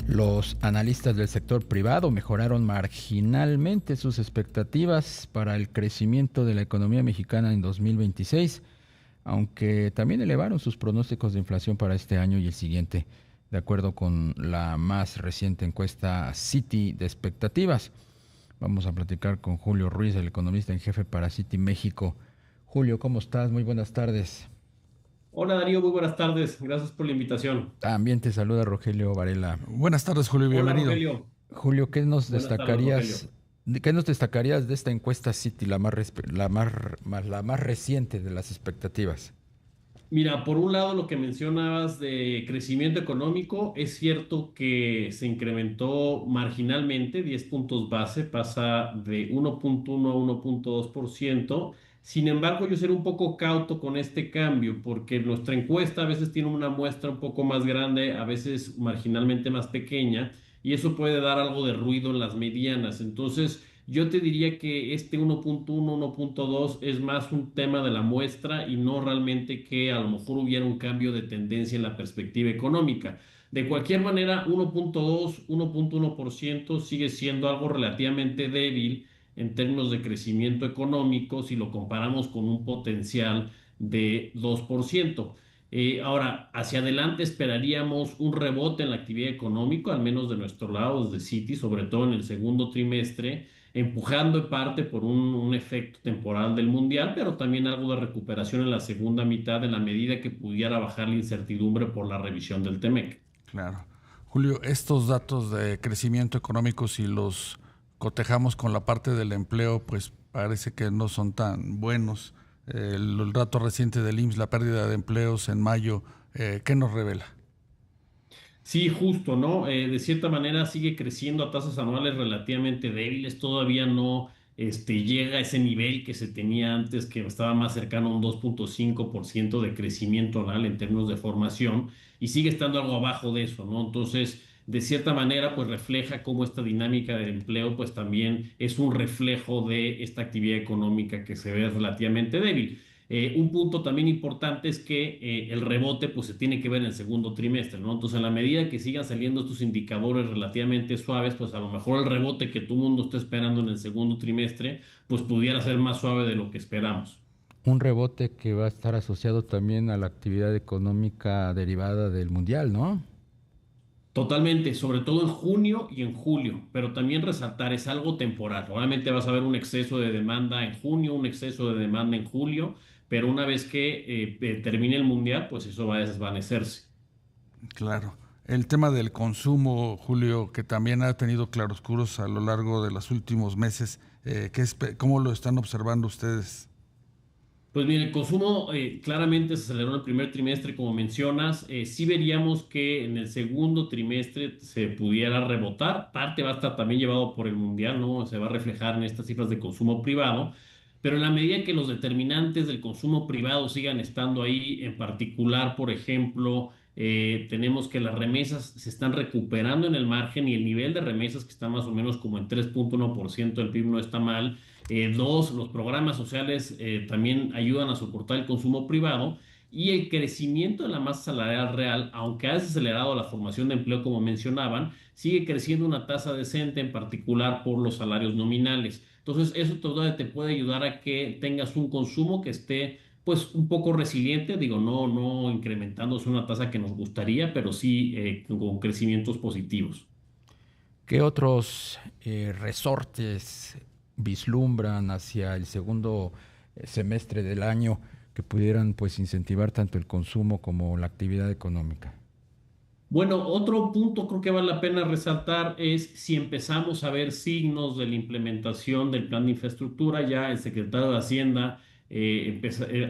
Los analistas del sector privado mejoraron marginalmente sus expectativas para el crecimiento de la economía mexicana en 2026, aunque también elevaron sus pronósticos de inflación para este año y el siguiente, de acuerdo con la más reciente encuesta Citi de expectativas. Vamos a platicar con Julio Ruiz, el economista en jefe para Citi México. Julio, ¿cómo estás? Muy buenas tardes. Hola Darío, muy buenas tardes. Gracias por la invitación. También te saluda Rogelio Varela. Buenas tardes, Julio, Hola bienvenido. Rogelio. Julio, Buenas tardes Rogelio. qué nos destacarías de esta encuesta Citi, la más reciente de las expectativas? Mira, por un lado lo que mencionabas de crecimiento económico, es cierto que se incrementó marginalmente, 10 puntos base, pasa de 1.1 a 1.2%. Sin embargo, yo seré un poco cauto con este cambio porque nuestra encuesta a veces tiene una muestra un poco más grande, a veces marginalmente más pequeña, y eso puede dar algo de ruido en las medianas. Entonces, yo te diría que este 1.1, 1.2 es más un tema de la muestra y no realmente que a lo mejor hubiera un cambio de tendencia en la perspectiva económica. De cualquier manera, 1.2, 1.1% sigue siendo algo relativamente débil en términos de crecimiento económico si lo comparamos con un potencial de 2%. Ahora, hacia adelante esperaríamos un rebote en la actividad económica, al menos de nuestro lado, desde Citi, sobre todo en el segundo trimestre, empujando en parte por un efecto temporal del mundial, pero también algo de recuperación en la segunda mitad en la medida que pudiera bajar la incertidumbre por la revisión del TEMEC. Claro. Julio, estos datos de crecimiento económico, si los cotejamos con la parte del empleo, pues parece que no son tan buenos. El dato reciente del IMSS, la pérdida de empleos en mayo, ¿qué nos revela? Sí, justo, ¿no? De cierta manera sigue creciendo a tasas anuales relativamente débiles, todavía no llega a ese nivel que se tenía antes, que estaba más cercano a un 2.5% de crecimiento anual en términos de formación, y sigue estando algo abajo de eso, ¿no? Entonces, de cierta manera, pues refleja cómo esta dinámica del empleo, pues también es un reflejo de esta actividad económica que se ve relativamente débil. Un punto también importante es que el rebote pues se tiene que ver en el segundo trimestre, ¿no? Entonces, en la medida que sigan saliendo estos indicadores relativamente suaves, pues a lo mejor el rebote que todo el mundo está esperando en el segundo trimestre, pues pudiera ser más suave de lo que esperamos. Un rebote que va a estar asociado también a la actividad económica derivada del mundial, ¿no? Totalmente, sobre todo en junio y en julio, pero también resaltar, es algo temporal. Obviamente vas a ver un exceso de demanda en junio, un exceso de demanda en julio, pero una vez que termine el mundial, pues eso va a desvanecerse. Claro. El tema del consumo, Julio, que también ha tenido claroscuros a lo largo de los últimos meses, ¿cómo lo están observando ustedes? Pues mire, el consumo claramente se aceleró en el primer trimestre, como mencionas. Sí veríamos que en el segundo trimestre se pudiera rebotar. Parte va a estar también llevado por el mundial, ¿no? Se va a reflejar en estas cifras de consumo privado. Pero en la medida que los determinantes del consumo privado sigan estando ahí, en particular, por ejemplo, tenemos que las remesas se están recuperando en el margen y el nivel de remesas que está más o menos como en 3.1% del PIB no está mal. Dos, los programas sociales también ayudan a soportar el consumo privado y el crecimiento de la masa salarial real, aunque ha desacelerado la formación de empleo como mencionaban, sigue creciendo una tasa decente, en particular por los salarios nominales. Entonces, eso todavía te puede ayudar a que tengas un consumo que esté pues un poco resiliente, digo, no incrementándose una tasa que nos gustaría, pero sí con crecimientos positivos. ¿Qué otros resortes vislumbran hacia el segundo semestre del año que pudieran pues incentivar tanto el consumo como la actividad económica? Bueno, otro punto creo que vale la pena resaltar es si empezamos a ver signos de la implementación del plan de infraestructura. Ya el secretario de Hacienda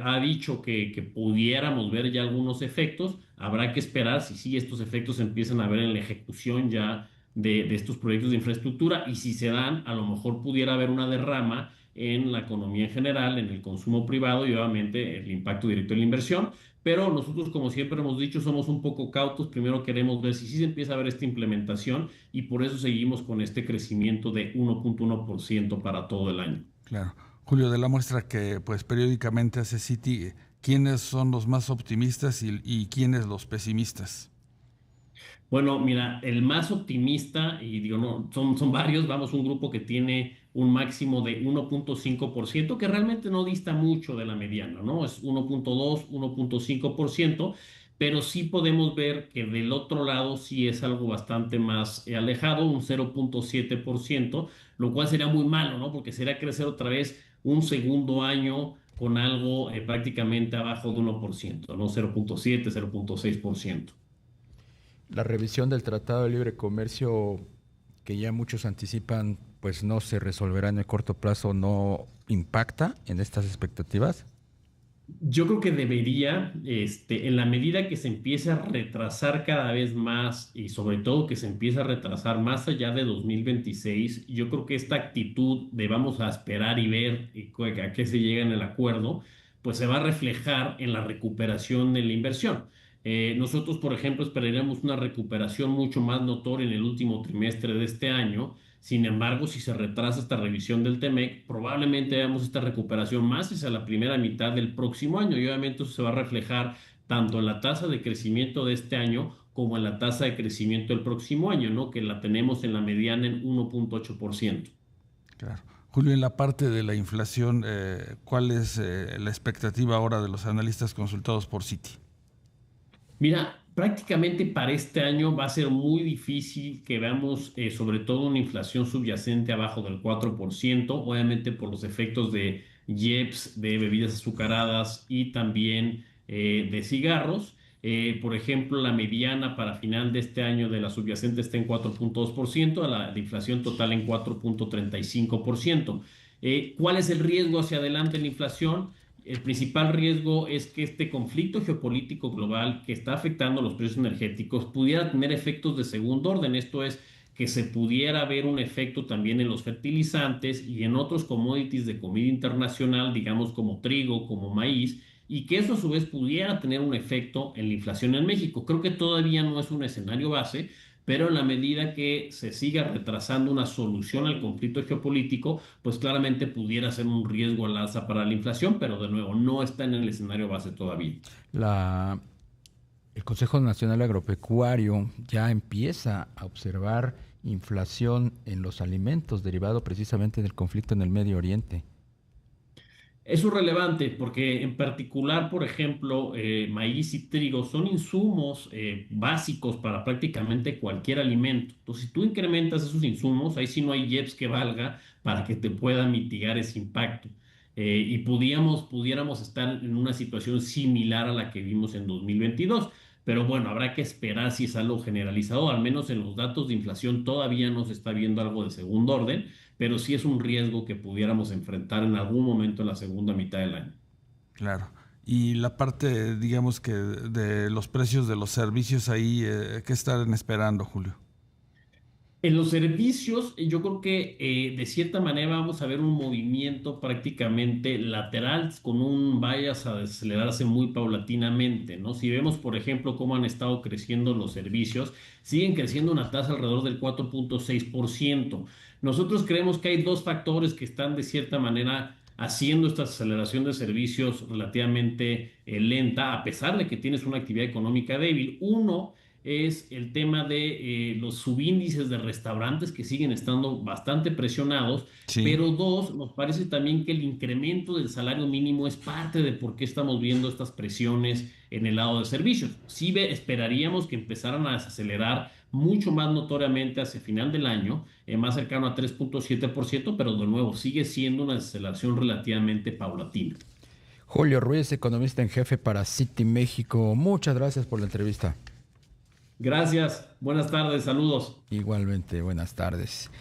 ha dicho que pudiéramos ver ya algunos efectos. Habrá que esperar si sí estos efectos se empiezan a ver en la ejecución ya de estos proyectos de infraestructura, y si se dan, a lo mejor pudiera haber una derrama en la economía en general, en el consumo privado y obviamente el impacto directo en la inversión. Pero nosotros, como siempre hemos dicho, somos un poco cautos. Primero queremos ver si sí se empieza a ver esta implementación, y por eso seguimos con este crecimiento de 1.1% para todo el año. Claro. Julio, de la muestra que pues periódicamente hace Citi, ¿quiénes son los más optimistas y quiénes los pesimistas? Bueno, mira, el más optimista, y digo, no, son varios, vamos, un grupo que tiene un máximo de 1.5%, que realmente no dista mucho de la mediana, ¿no? Es 1.2, 1.5%, pero sí podemos ver que del otro lado sí es algo bastante más alejado, un 0.7%, lo cual sería muy malo, ¿no? Porque sería crecer otra vez un segundo año con algo prácticamente abajo de 1%, ¿no? 0.7, 0.6%. La revisión del Tratado de Libre Comercio, que ya muchos anticipan, pues no se resolverá en el corto plazo, ¿no impacta en estas expectativas? Yo creo que debería, en la medida que se empiece a retrasar cada vez más y sobre todo que se empiece a retrasar más allá de 2026, yo creo que esta actitud de vamos a esperar y ver a qué se llega en el acuerdo, pues se va a reflejar en la recuperación de la inversión. Nosotros, por ejemplo, esperaríamos una recuperación mucho más notoria en el último trimestre de este año. Sin embargo, si se retrasa esta revisión del TEMEC, probablemente veamos esta recuperación más hacia la primera mitad del próximo año y obviamente eso se va a reflejar tanto en la tasa de crecimiento de este año como en la tasa de crecimiento del próximo año, ¿no? Que la tenemos en la mediana en 1.8%. Claro. Julio, en la parte de la inflación, ¿cuál es la expectativa ahora de los analistas consultados por Citi? Mira, prácticamente para este año va a ser muy difícil que veamos sobre todo una inflación subyacente abajo del 4%, obviamente por los efectos de IEPS, de bebidas azucaradas y también de cigarros. Por ejemplo, la mediana para final de este año de la subyacente está en 4.2%, la de inflación total en 4.35%. ¿Cuál es el riesgo hacia adelante en la inflación? El principal riesgo es que este conflicto geopolítico global que está afectando los precios energéticos pudiera tener efectos de segundo orden. Esto es, que se pudiera ver un efecto también en los fertilizantes y en otros commodities de comida internacional, digamos como trigo, como maíz, y que eso a su vez pudiera tener un efecto en la inflación en México. Creo que todavía no es un escenario base, pero en la medida que se siga retrasando una solución al conflicto geopolítico, pues claramente pudiera ser un riesgo al alza para la inflación, pero de nuevo no está en el escenario base todavía. La, el Consejo Nacional Agropecuario ya empieza a observar inflación en los alimentos derivado precisamente del conflicto en el Medio Oriente. Eso es relevante porque en particular, por ejemplo, maíz y trigo son insumos básicos para prácticamente cualquier alimento. Entonces, si tú incrementas esos insumos, ahí sí no hay IEPS que valga para que te pueda mitigar ese impacto. Y pudiéramos estar en una situación similar a la que vimos en 2022. Pero bueno, habrá que esperar si es algo generalizado. Al menos en los datos de inflación todavía no se está viendo algo de segundo orden, pero sí es un riesgo que pudiéramos enfrentar en algún momento en la segunda mitad del año. Claro. Y la parte, digamos que de los precios de los servicios ahí, ¿qué están esperando, Julio? En los servicios, yo creo que de cierta manera vamos a ver un movimiento prácticamente lateral con un bias a desacelerarse muy paulatinamente, ¿no? Si vemos, por ejemplo, cómo han estado creciendo los servicios, siguen creciendo una tasa alrededor del 4.6%. Nosotros creemos que hay dos factores que están de cierta manera haciendo esta aceleración de servicios relativamente lenta, a pesar de que tienes una actividad económica débil. Uno es el tema de los subíndices de restaurantes que siguen estando bastante presionados, Sí, pero dos, nos parece también que el incremento del salario mínimo es parte de por qué estamos viendo estas presiones en el lado de servicios. Sí esperaríamos que empezaran a desacelerar mucho más notoriamente hacia final del año, más cercano a 3.7%, pero de nuevo sigue siendo una desaceleración relativamente paulatina. Julio Ruiz, economista en jefe para Citi México. Muchas gracias por la entrevista. Gracias, buenas tardes, saludos. Igualmente, buenas tardes.